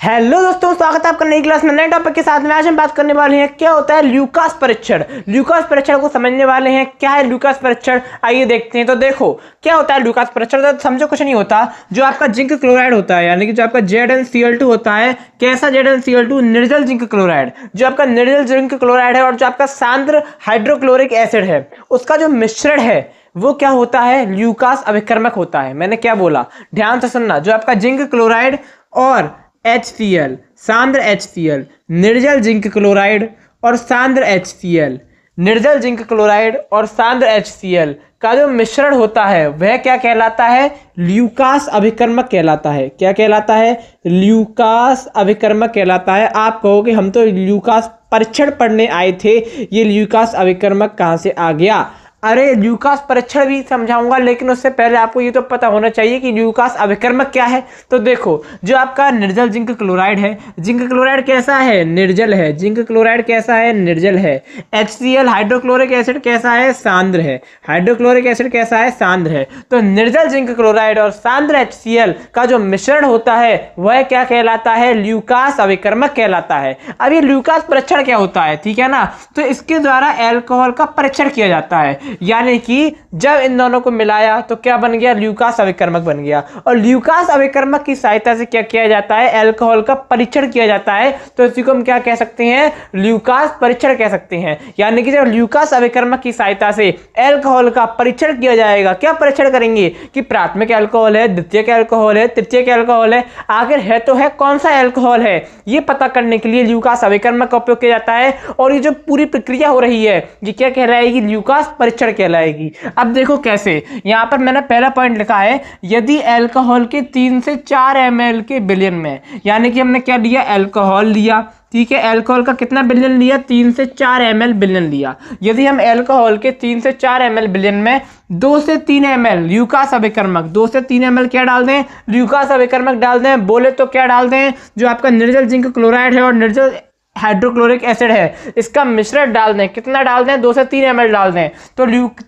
Hello दोस्तों, स्वागत है आपका नई क्लास में नए टॉपिक के साथ में। आज हम बात करने वाले हैं क्या होता है ल्यूकास परीक्षण। ल्यूकास परीक्षण को समझने वाले हैं क्या है ल्यूकास परीक्षण, आइए देखते हैं। तो देखो क्या होता है ल्यूकास परीक्षण, तो समझो कुछ नहीं होता। जो आपका जिंक क्लोराइड होता है यानी कि जो आपका ZnCl2 होता है, कैसा ZnCl2, निर्जल जिंक क्लोराइड। जो आपका निर्जल जिंक क्लोराइड है और जो आपका सांद्र हाइड्रोक्लोरिक एसिड है, उसका जो मिश्रण है वो क्या होता है, ल्यूकास अभिकर्मक होता है। मैंने क्या बोला, ध्यान से सुनना। जो आपका जिंक क्लोराइड और HCl, सांद्र HCl, निर्जल जिंक क्लोराइड और सांद्र HCl, निर्जल जिंक क्लोराइड और सांद्र HCl का जो मिश्रण होता है वह क्या कहलाता है, ल्यूकास अभिकर्मक कहलाता है। क्या कहलाता है, ल्यूकास अभिकर्मक कहलाता है। आप कहोगे हम तो ल्यूकास परीक्षण पढ़ने आए थे, ये ल्यूकास अभिकर्मक कहाँ से आ गया। अरे ल्यूकास परीक्षण भी समझाऊंगा, लेकिन उससे पहले आपको ये तो पता होना चाहिए कि ल्यूकास अभिकर्मक क्या है। तो देखो, जो आपका निर्जल जिंक क्लोराइड है, जिंक क्लोराइड कैसा है, निर्जल है। जिंक क्लोराइड कैसा है, निर्जल है। HCl हाइड्रोक्लोरिक एसिड कैसा है, सांद्र है। हाइड्रोक्लोरिक एसिड कैसा है, सांद्र है। तो निर्जल जिंक क्लोराइड और सांद्र HCl का जो मिश्रण होता है वह क्या कहलाता है, ल्यूकास अभिकर्मक कहलाता है। अब ये ल्यूकास परीक्षण क्या होता है, ठीक है ना। तो इसके द्वारा एल्कोहल का परीक्षण किया जाता है, यानी कि जब इन दोनों को मिलाया तो क्या बन गया, ल्यूकास अभिकर्मक बन गया। और ल्यूकास अभिकर्मक की सहायता से क्या किया जाता है, एल्कोहल का परीक्षण किया जाता है। तो इसी को हम क्या कह सकते हैं, ल्यूकास परीक्षण कह सकते हैं। यानी कि जब ल्यूकास अभिकर्मक की सहायता से एल्कोहल का परीक्षण किया जाएगा, क्या परीक्षण करेंगे कि प्राथमिक एल्कोहल है, द्वितीयक एल्कोहल है, तृतीयक एल्कोहल है, आखिर है तो है कौन सा एल्कोहल है, ये पता करने के लिए ल्यूकास अभिकर्मक का उपयोग किया जाता है। और ये जो पूरी प्रक्रिया हो रही है ये क्या कहलाएगी, ल्यूकास परीक्षण कहलाएगी। अब देखो कैसे, यहां पर मैंने पहला पॉइंट लिखा है, यदि अल्कोहल के 3 से 4 ml के बिलियन में, यानी कि हमने क्या लिया, अल्कोहल लिया, ठीक है। अल्कोहल का कितना बिलियन लिया, 3 से 4 ml बिलियन लिया। यदि हम अल्कोहल के 3 से 4 ml बिलियन में 2 से 3 ml ल्यूकास अभिकर्मक, 2 से 3 ml क्या डाल दें, ल्यूकास अभिकर्मक डाल दें। बोले तो क्या डाल दें, जो आपका निर्जल जिंक क्लोराइड है और निर्जल हाइड्रोक्लोरिक एसिड है, इसका मिश्रण डाल दें। कितना डाल दें, 2 से 3 ml डाल दें।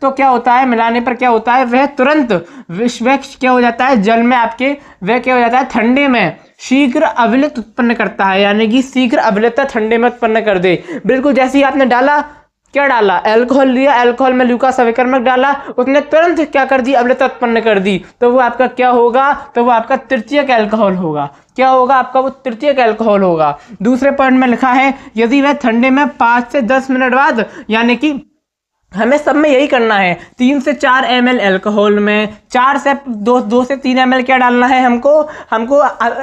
तो क्या होता है, मिलाने पर क्या होता है, वह तुरंत वह क्या हो जाता है, जल में आपके वह क्या हो जाता है, ठंडे में शीघ्र अवलित उत्पन्न करता है। यानी कि शीघ्र अवलितता ठंडे में उत्पन्न कर दे। बिल्कुल जैसे ही आपने डाला, क्या डाला, अल्कोहल लिया, अल्कोहल में ल्यूकास अभिकर्मक डाला, उसने तुरंत क्या कर दी, अम्लता उत्पन्न कर दी। तो वो आपका क्या होगा, तो वो आपका तृतीयक अल्कोहल होगा। क्या होगा आपका, वो तृतीयक अल्कोहल होगा। दूसरे पॉइंट में लिखा है, यदि वह ठंडे में 5 से 10 मिनट बाद, यानी कि हमें सब में यही करना है, 3 से 4 ml अल्कोहल में 2 से 3 ml क्या डालना है, हमको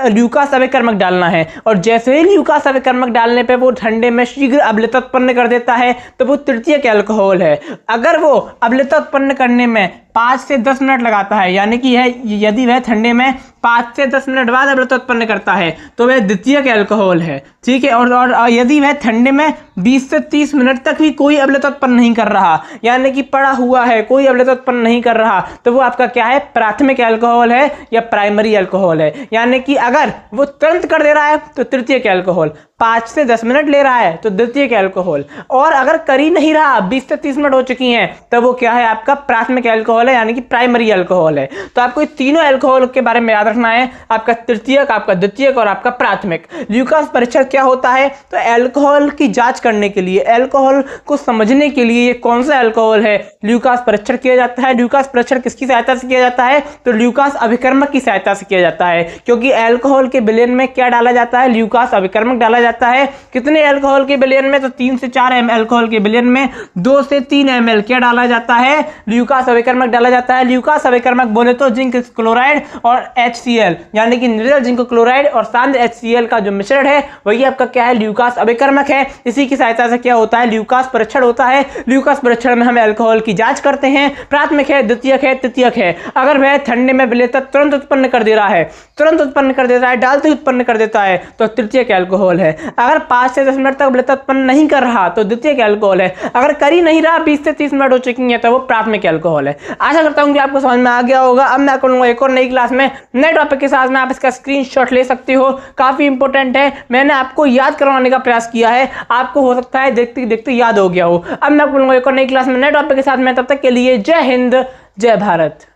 ल्यूकास अभिकर्मक डालना है। और जैसे ही ल्यूकास अभिकर्मक डालने पे वो ठंडे में शीघ्र अम्लता उत्पन्न कर देता है, तो वो तृतीयक अल्कोहल है। अगर वो अम्लता उत्पन्न करने में 5 से 10 मिनट लगाता है, यानी कि यदि वह ठंडे में 5 से 10 मिनट बाद अम्लता उत्पन्न करता है तो वह द्वितीयक अल्कोहल है, ठीक है। और यदि वह ठंडे में 20 से 30 मिनट तक भी कोई अम्लता उत्पन्न नहीं कर रहा, यानी कि पड़ा हुआ है, कोई अम्लता उत्पन्न नहीं कर रहा, तो वो आपका क्या है, प्राथमिक अल्कोहल है या प्राइमरी अल्कोहल है। यानी कि अगर वो तुरंत कर दे रहा है तो तृतीयक अल्कोहल, 5 से 10 मिनट ले रहा है तो द्वितीयक अल्कोहल, और अगर कर ही नहीं रहा, 20 से 30 मिनट हो चुकी हैं, तो वो क्या है, आपका प्राथमिक अल्कोहल है, यानी कि प्राइमरी अल्कोहल है। तो आपको तीनों अल्कोहल के बारे में याद रखना है, आपका तृतीयक, आपका द्वितीयक और आपका प्राथमिक। ल्यूकास परीक्षण क्या होता है, तो अल्कोहल की जांच करने के लिए, अल्कोहल को समझने के लिए ये कौन सा अल्कोहल है, ल्यूकास परीक्षण किया जाता है। ल्यूकास परीक्षण किसकी सहायता से किया जाता है, तो ल्यूकास अभिकर्मक की सहायता से किया जाता है, क्योंकि अल्कोहल के विलयन में क्या डाला जाता है, ल्यूकास अभिकर्मक डाला जाता है। कितने अल्कोहल के विलयन में, तो 3 से 4 ml अल्कोहल के विलयन में 2 से 3 ml क्या डाला जाता है, ल्यूकास अभिकर्मक डाला जाता है। ल्यूकास अभिकर्मक बोले तो जिंक क्लोराइड और HCl, यानी कि निर्जल जिंक क्लोराइड और सांद्र HCl का जो मिश्रण है वही आपका क्या है, ल्यूकास अभिकर्मक है। इसी की सहायता से क्या होता है, ल्यूकास परीक्षण होता है। ल्यूकास परीक्षण में हम अल्कोहल की जांच करते हैं, प्राथमिक है, द्वितीयक है, तृतीयक है। अगर वह ठंडे में विलयता तुरंत उत्पन्न कर दे रहा है, तुरंत उत्पन्न कर देता है, डालते ही उत्पन्न कर देता है, तो तृतीयक अल्कोहल है। अगर 5 से 10 मिनट तक अम्लता उत्पन्न नहीं कर रहा तो द्वितीयक अल्कोहल है। अगर कर ही नहीं रहा, 20 से 30 मिनट हो चुकी है, तो वो प्राथमिक अल्कोहल है। आशा करता हूं कि आपको समझ में आ गया होगा। अब मैं करूंगा एक और नई क्लास में नए टॉपिक के साथ में, आप इसका स्क्रीनशॉट ले सकते हो, काफी इंपॉर्टेंट है। मैंने आपको याद करवाने का प्रयास किया है, आपको हो सकता है देखते देखते याद हो गया हो। अब मैं करूंगा एक और नई क्लास में नए टॉपिक के साथ में, तब तक के लिए जय हिंद, जय भारत।